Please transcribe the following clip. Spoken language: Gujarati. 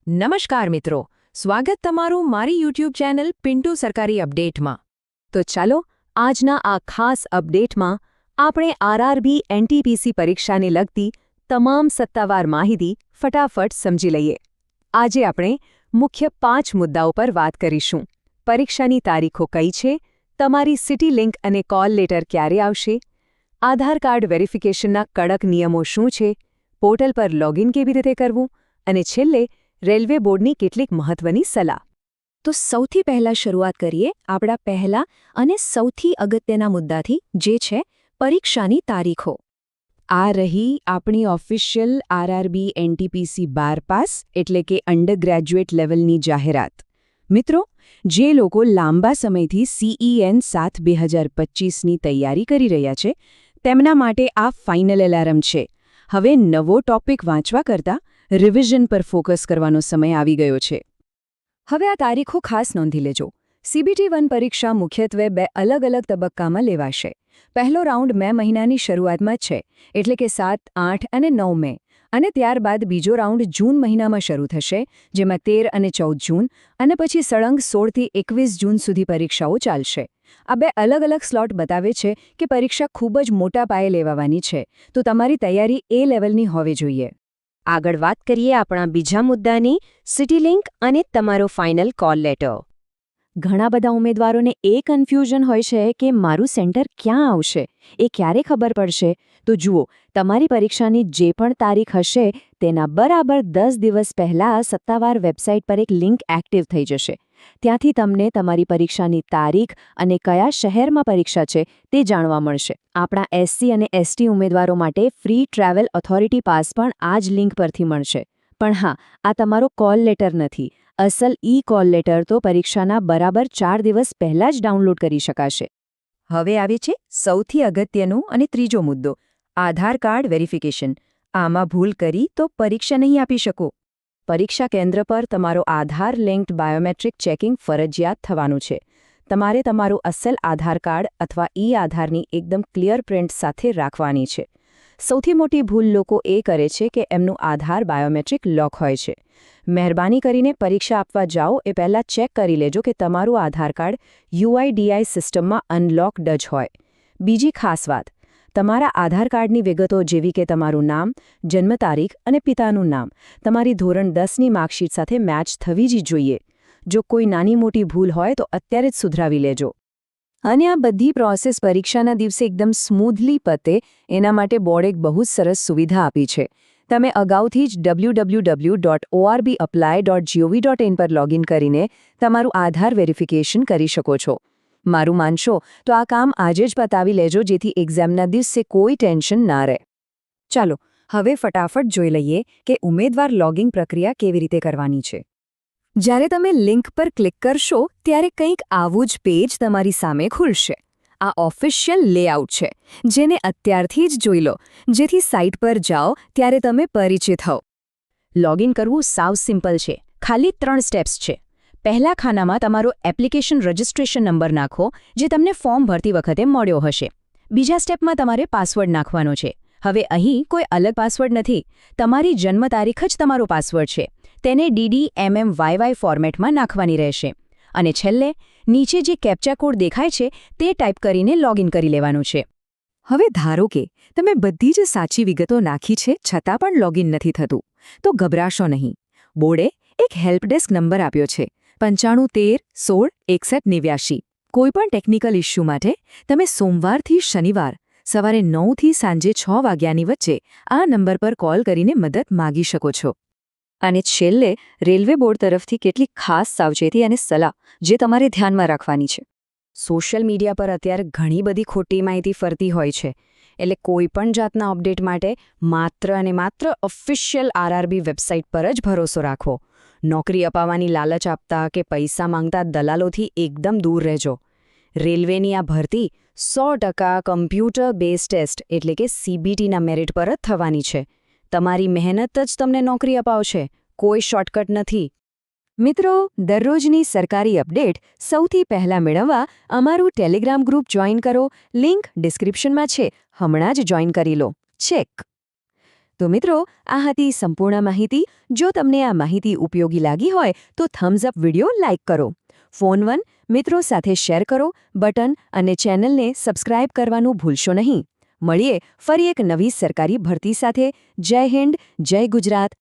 નમસ્કાર મિત્રો, સ્વાગત તમારું મારી યુટ્યુબ ચેનલ પિન્ટુ સરકારી અપડેટમાં। તો ચાલો આજના આ ખાસ અપડેટમાં આપણે આરઆરબી એનટીપીસી પરીક્ષાને લગતી તમામ સત્તાવાર માહિતી ફટાફટ સમજી લઈએ। આજે આપણે મુખ્ય 5 મુદ્દાઓ પર વાત કરીશું। પરીક્ષાની તારીખો કઈ છે, તમારી સિટી લિંક અને કોલ લેટર ક્યારે આવશે, આધાર કાર્ડ વેરિફિકેશનના કડક નિયમો શું છે, પોર્ટલ પર લોગિન કેવી રીતે કરવું અને છેલ્લે રેલવે બોર્ડની કેટલીક મહત્વની સલાહ। તો સૌથી પહેલા શરૂઆત કરીએ આપણા પહેલા અને સૌથી અગત્યના મુદ્દાથી, જે છે પરીક્ષાની તારીખો। આ રહી આપણી ઓફિશિયલ આરઆરબી એનટીપીસી 12 પાસ એટલે કે અંડર ગ્રેજ્યુએટ લેવલની જાહેરાત। મિત્રો, જે લોકો લાંબા સમયથી CEN 7 2025ની તૈયારી કરી રહ્યા છે તેમના માટે આ ફાઇનલ એલાર્મ છે। હવે નવો ટોપિક વાંચવા કરતાં રિવિઝન પર ફોકસ કરવાનો સમય આવી ગયો છે। હવે આ તારીખો ખાસ નોંધી લેજો। CBT 1 પરીક્ષા મુખ્યત્વે 2 અલગ અલગ તબક્કામાં લેવાશે। પહેલો રાઉન્ડ મે મહિનાની શરૂઆતમાં છે, એટલે કે 7, 8 અને 9 મે, અને ત્યારબાદ બીજો રાઉન્ડ જૂન મહિનામાં શરૂ થશે, જેમાં 13 અને 14 જૂન, અને પછી સળંગ 16થી 21 જૂન સુધી પરીક્ષાઓ ચાલશે। આ 2 અલગ અલગ સ્લોટ બતાવે છે કે પરીક્ષા ખૂબ જ મોટા પાયે લેવાવાની છે, તો તમારી તૈયારી એ લેવલની હોવી જોઈએ। આગળ વાત કરીએ આપણા બીજા મુદ્દાની, સિટી લિંક અને તમારો ફાઇનલ કોલ લેટર। ઘણા બધા ઉમેદવારોને એ કન્ફ્યુઝન હોય છે કે મારું સેન્ટર ક્યાં આવશે, એ ક્યારે ખબર પડશે? તો જુઓ, તમારી પરીક્ષાની જે પણ તારીખ હશે તેના બરાબર 10 દિવસ પહેલાં સત્તાવાર વેબસાઇટ પર એક લિંક એક્ટિવ થઈ જશે। ત્યાંથી તમને તમારી પરીક્ષાની તારીખ અને કયા શહેરમાં પરીક્ષા છે તે જાણવા મળશે। આપણા SC અને ST ઉમેદવારો માટે ફ્રી ટ્રાવેલ ઓથોરિટી પાસ પણ આ જ લિંક પરથી મળશે। પણ હા, આ તમારો કોલ લેટર નથી। અસલ કોલ લેટર તો પરીક્ષાના બરાબર 4 દિવસ પહેલાં જ ડાઉનલોડ કરી શકાશે। હવે આવે છે સૌથી અગત્યનો અને ત્રીજો મુદ્દો, આધાર કાર્ડ વેરિફિકેશન। આમાં ભૂલ કરી તો પરીક્ષા નહીં આપી શકો। પરીક્ષા કેન્દ્ર પર તમારો આધાર લિંક્ડ બાયોમેટ્રિક ચેકિંગ ફરજિયાત થવાનું છે। તમારે તમારું અસલ આધાર કાર્ડ અથવા આધારની એકદમ ક્લિયર પ્રિન્ટ સાથે રાખવાની છે। સૌથી મોટી ભૂલ લોકો એ કરે છે કે એમનું આધાર બાયોમેટ્રિક લોક હોય છે। મહેરબાની કરીને પરીક્ષા આપવા જાઓ એ પહેલાં ચેક કરી લેજો કે તમારું આધાર કાર્ડ UIDI સિસ્ટમમાં અનલોક્ડ જ હોય। બીજી ખાસ વાત, તમારા આધાર કાર્ડની વિગતો જેવી કે તમારું નામ, જન્મ તારીખ અને પિતાનું નામ તમારી ધોરણ 10ની માર્કશીટ સાથે મેચ થવી જ જોઈએ। જો કોઈ નાની મોટી ભૂલ હોય તો અત્યારે જ સુધરાવી લેજો। અને આ બધી પ્રોસેસ પરીક્ષાના દિવસે એકદમ સ્મૂધલી પતે એના માટે બોર્ડે એક બહુ જ સરસ સુવિધા આપી છે। તમે અગાઉથી જ www.orbapply.gov.in પર લોગિન કરીને તમારું આધાર વેરિફિકેશન કરી શકો છો। મારું માનશો તો આ કામ આજે જ પતાવી લેજો, જેથી એક્ઝામના દિવસે કોઈ ટેન્શન ના રહે। ચાલો હવે ફટાફટ જોઈ લઈએ કે ઉમેદવાર લોગિન પ્રક્રિયા કેવી રીતે કરવાની છે। જ્યારે તમે લિંક પર ક્લિક કરશો ત્યારે કંઈક આવું જ પેજ તમારી સામે ખુલશે। આ ઓફિશિયલ લેઆઉટ છે, જેને અત્યારથી જ જોઈ લો, જેથી સાઇટ પર જાઓ ત્યારે તમે પરિચિત હો। લોગિન કરવું સાવ સિમ્પલ છે, ખાલી 3 સ્ટેપ્સ છે। પહેલા ખાનામાં તમારો એપ્લિકેશન રજિસ્ટ્રેશન નંબર નાખો, જે તમને ફોર્મ ભરતી વખતે મળ્યો હશે। બીજા સ્ટેપમાં તમારે પાસવર્ડ નાખવાનો છે। હવે અહીં કોઈ અલગ પાસવર્ડ નથી, તમારી જન્મ તારીખ જ તમારો પાસવર્ડ છે। તેને DDMMYY ફોર્મેટમાં નાખવાની રહેશે। અને છેલ્લે નીચે જે કેપ્ચા કોડ દેખાય છે તે ટાઈપ કરીને લોગિન કરી લેવાનું છે। હવે ધારો કે તમે બધી જ સાચી વિગતો નાખી છે છતાં પણ લોગિન નથી થતું, તો ગભરાશો નહીં। બોર્ડે એક હેલ્પ ડેસ્ક નંબર આપ્યો છે, 95 13 16 61 89। કોઈપણ ટેકનિકલ ઇસ્યુ માટે તમે સોમવારથી શનિવાર સવારે 9 થી સાંજે 6 વાગ્યાની વચ્ચે આ નંબર પર કોલ કરીને મદદ માગી શકો છો। અને છેલ્લે રેલવે બોર્ડ તરફથી કેટલીક ખાસ સાવચેતી અને સલાહ જે તમારે ધ્યાનમાં રાખવાની છે। સોશિયલ મીડિયા પર અત્યારે ઘણી બધી ખોટી માહિતી ફરતી હોય છે, એટલે કોઈપણ જાતના અપડેટ માટે માત્ર અને માત્ર ઓફિશિયલ આરઆરબી વેબસાઇટ પર જ ભરોસો રાખવો। નોકરી અપાવવાની લાલચ આપતા કે પૈસા માંગતા દલાલોથી એકદમ દૂર રહેજો। રેલવેની આ ભરતી 100% કમ્પ્યુટર બેઝ ટેસ્ટ એટલે કે CBTના મેરિટ પર જ થવાની છે। તમારી મહેનત જ તમને નોકરી અપાવશે, કોઈ શોર્ટકટ નથી। મિત્રો, દરરોજની સરકારી અપડેટ સૌથી પહેલાં મેળવવા અમારું ટેલિગ્રામ ગ્રુપ જોઈન કરો। લિંક ડિસ્ક્રિપ્શનમાં છે, હમણાં જ જોઈન કરી લો। ચેક। તો મિત્રો, આ હતી સંપૂર્ણ માહિતી. જો તમને આ માહિતી ઉપયોગી લાગી હોય તો થમ્સ અપ વિડિયો લાઇક કરો. ફોન 1 મિત્રો સાથે શેર કરો, બટન અને ચેનલને સબસ્ક્રાઇબ કરવાનું ભૂલશો નહીં. મળીએ ફરી એક નવી સરકારી ભરતી સાથે. જય હિન્દ, જય ગુજરાત,